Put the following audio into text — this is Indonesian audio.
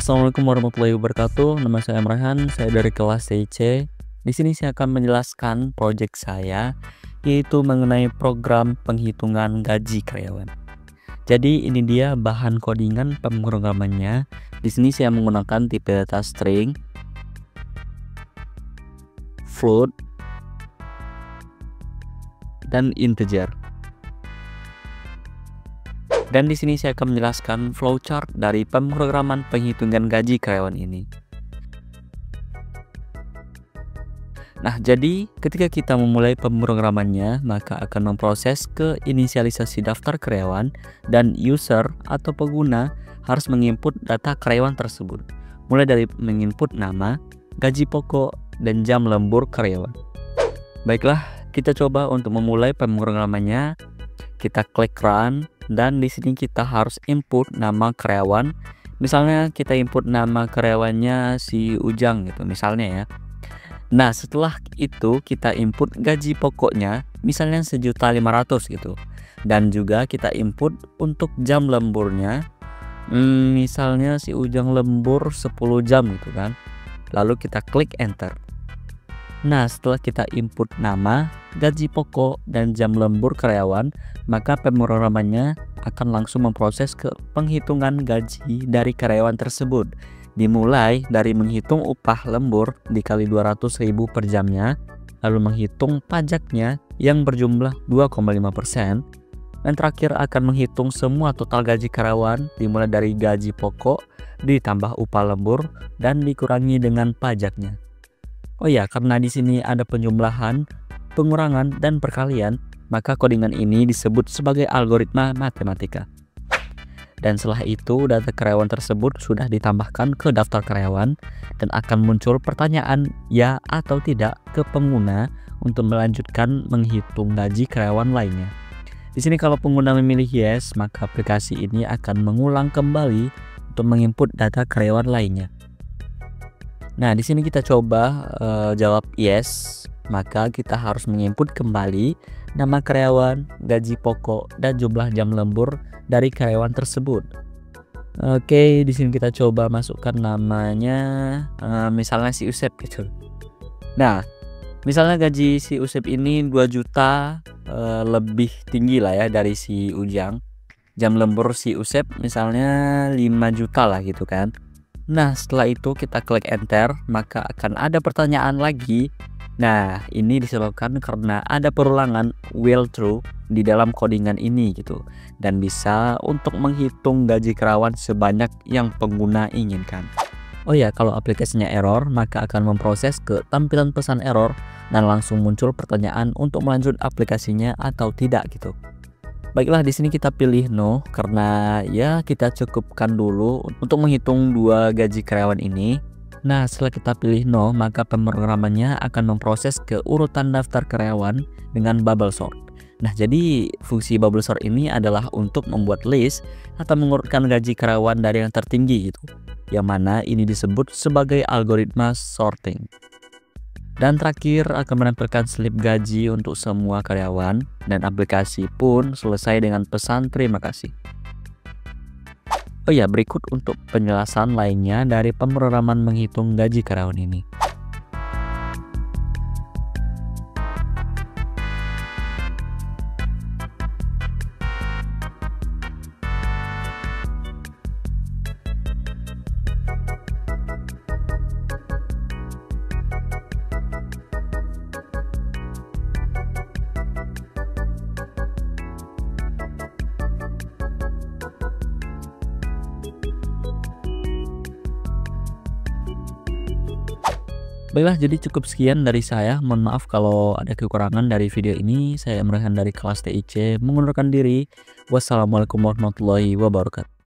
Assalamualaikum warahmatullahi wabarakatuh. Nama saya Amrahan, saya dari kelas TIC. Di sini saya akan menjelaskan proyek saya, yaitu mengenai program penghitungan gaji karyawan. Jadi ini dia bahan codingan pemrogramannya. Di sini saya menggunakan tipe data string, float, dan integer. Dan di sini saya akan menjelaskan flowchart dari pemrograman penghitungan gaji karyawan ini. Nah, jadi ketika kita memulai pemrogramannya, maka akan memproses ke inisialisasi daftar karyawan dan user atau pengguna harus menginput data karyawan tersebut. Mulai dari menginput nama, gaji pokok, dan jam lembur karyawan. Baiklah, kita coba untuk memulai pemrogramannya. Kita klik run dan di sini kita harus input nama karyawan. Misalnya kita input nama karyawannya si Ujang gitu misalnya ya. Nah, setelah itu kita input gaji pokoknya misalnya 1.500.000 gitu. Dan juga kita input untuk jam lemburnya. Misalnya si Ujang lembur 10 jam gitu kan. Lalu kita klik enter. Nah, setelah kita input nama, gaji pokok, dan jam lembur karyawan, maka pemrogramannya akan langsung memproses ke penghitungan gaji dari karyawan tersebut. Dimulai dari menghitung upah lembur dikali 200.000 per jamnya, lalu menghitung pajaknya yang berjumlah 2,5%, dan terakhir akan menghitung semua total gaji karyawan dimulai dari gaji pokok ditambah upah lembur dan dikurangi dengan pajaknya. Oh ya, karena di sini ada penjumlahan, pengurangan, dan perkalian, maka codingan ini disebut sebagai algoritma matematika. Dan setelah itu, data karyawan tersebut sudah ditambahkan ke daftar karyawan dan akan muncul pertanyaan ya atau tidak ke pengguna untuk melanjutkan menghitung gaji karyawan lainnya. Di sini kalau pengguna memilih yes, maka aplikasi ini akan mengulang kembali untuk menginput data karyawan lainnya. Nah, di sini kita coba jawab yes, maka kita harus menginput kembali nama karyawan, gaji pokok, dan jumlah jam lembur dari karyawan tersebut. Oke, di sini kita coba masukkan namanya, misalnya si Usep gitu. Nah, misalnya gaji si Usep ini 2 juta lebih tinggi lah ya dari si Ujang. Jam lembur si Usep misalnya 5 juta lah gitu kan. Nah, setelah itu kita klik enter, maka akan ada pertanyaan lagi. Nah, ini disebabkan karena ada perulangan while true di dalam codingan ini gitu. Dan bisa untuk menghitung gaji karyawan sebanyak yang pengguna inginkan. Oh ya, kalau aplikasinya error, maka akan memproses ke tampilan pesan error dan langsung muncul pertanyaan untuk melanjut aplikasinya atau tidak gitu. Baiklah, di sini kita pilih no karena ya kita cukupkan dulu untuk menghitung 2 gaji karyawan ini. Nah, setelah kita pilih no, maka pemrogramannya akan memproses ke urutan daftar karyawan dengan bubble sort. Nah, jadi fungsi bubble sort ini adalah untuk membuat list atau mengurutkan gaji karyawan dari yang tertinggi gitu. Yang mana ini disebut sebagai algoritma sorting. Dan terakhir akan menampilkan slip gaji untuk semua karyawan dan aplikasi pun selesai dengan pesan terima kasih. Oh ya, berikut untuk penjelasan lainnya dari pemrograman menghitung gaji karyawan ini. Baiklah, jadi cukup sekian dari saya. Mohon maaf kalau ada kekurangan dari video ini. Saya Amrahan dari kelas TIC mengundurkan diri. Wassalamualaikum warahmatullahi wabarakatuh.